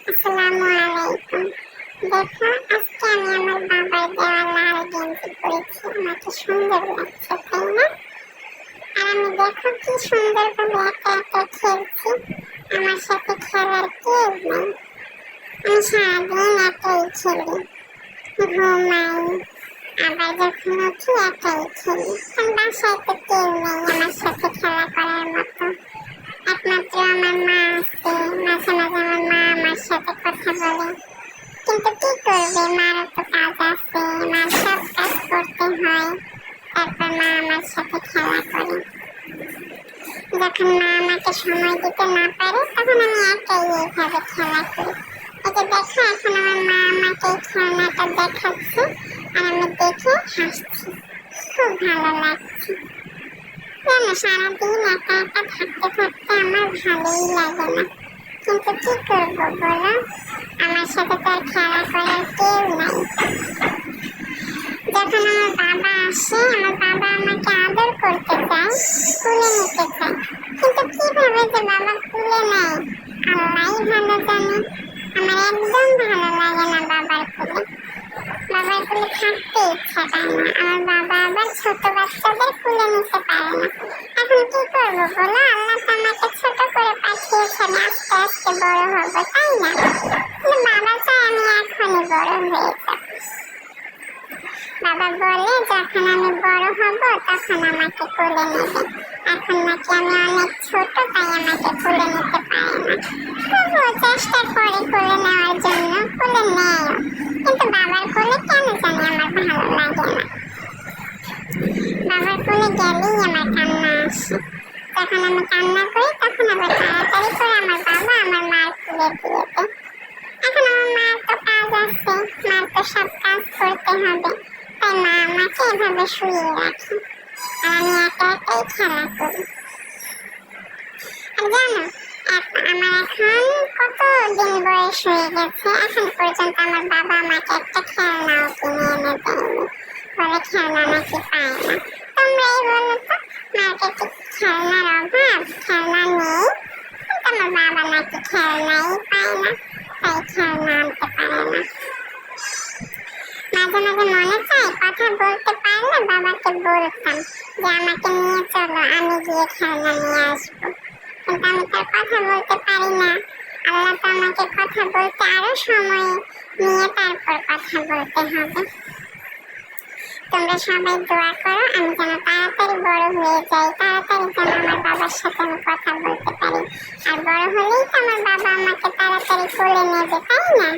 আসসালামু আলাইকুম। দেখো, আজকে আমি আমার বাবার দেওয়া লাল গেঞ্জি পরেছি। আমাকে সুন্দর লাগছে, তাই না? আর আমি দেখো কি সুন্দর করে একা একা খেলছি। আমার সাথে খেলার কেউ নেই। আমি সারাদিন একাই খেলি, ঘুমাই, আবার যখন উঠি একাই খেলি। কারণ বাসায় তো কেউ নেই আমার সাথে খেলা করার মতো। একমাত্র আমার মা আছে। মাঝে মাঝে আমার মা আমার সাথে কথা বলে, কিন্তু কি করবে, মারও তো কাজ আছে, মার সব কাজ করতে হয়। তারপর মা আমার সাথে খেলা করে। যখন মা আমাকে সময় দিতে না পারে তখন আমি একাই এইভাবে খেলা করি। এই যে দেখো, এখন আমার মা আমাকে এই খেলনাটা দেখাচ্ছে আর আমি দেখে হাসছি। খুব ভালো লাগছে। জানো, সারাদিন একা একা থাকতে থাকতে আমার ভালোই লাগে না, কিন্তু কি করবো বলো, আমার সাথে তো আর খেলা করার কেউ নাই। যখন আমার বাবা আসে, আমার বাবা আমাকে আদর করতে চায়, তুলে নিতে চায়, কিন্তু কিভাবে যে বাবা তুলে নেয় আল্লাহই ভালো জানে। আমার একদম ভালো লাগে না বাবার কোলে। বাবার কোলে থাকতে ইচ্ছা করে না। আমার বাবা আবার ছোট বাচ্চাদের কোলে নিতে পারে না। এখন কি করবো বলো, আল্লাহ তো আমাকে ছোট করে পাঠিয়েছেন, আস্তে আস্তে বড় হবো, তাই না? কিন্তু বাবা চায় আমি এখনই বড় হয়ে যাব। বাবা বলে যখন আমি বড় হব তখন আমাকে কোলে নেবে। এখন নাকি আমি অনেক ছোট, তাই আমাকে কোলে নিতে পারে না। তবুও চেষ্টা করে কোলে নেওয়ার জন্য, কোলে নেয়। কিন্তু বাবার কোলে কেন জানি আমার ভালো লাগে না। বাবার কোলে গেলেই আমার কান্না আসে। যখন আমি কান্না করি তখন আবার তাড়াতাড়ি করে আমার বাবা আমার মার কোলে দিয়ে দেয়। এখন আমার মার তো কাজ আছে, মার তো সব কাজ করতে হবে, তাই মা আমাকে এভাবে শুয়ে রাখে আর আমি একা একাই খেলা করি। আর জানো, আমার এখন কত দিন বয়স হয়ে গেছে, এখন পর্যন্ত আমার বাবা আমাকে একটা খেলনাও কিনে এনে দেয়নি। বলে খেলনা নাকি পায় না। তোমরাই বলো তো, মার্কেটে খেলনার অভাব, খেলনা নেই, কিন্তু আমার বাবা নাকি খেলনাই পায় না, তাই খেলনা আনতে পারে না। মাঝে মাঝে মনে চায় কথা বলতে পারলে বাবাকে বলতাম যে আমাকে নিয়ে চলো, আমি গিয়ে খেলনা নিয়ে আসবো, কিন্তু আমি তার কথা বলতে পারি না। আল্লাহ তো আমাকে কথা বলতে আরো সময় নিয়ে তারপর কথা বলতে হবে। তোমরা সবাই দোয়া করো আমি যেন তাড়াতাড়ি বড় হয়ে যাই, তাড়াতাড়ি যেন আমার বাবার সাথে আমি কথা বলতে পারি। আর বড় হলেই তো আমার বাবা আমাকে তাড়াতাড়ি কোলে নেবে, তাই না?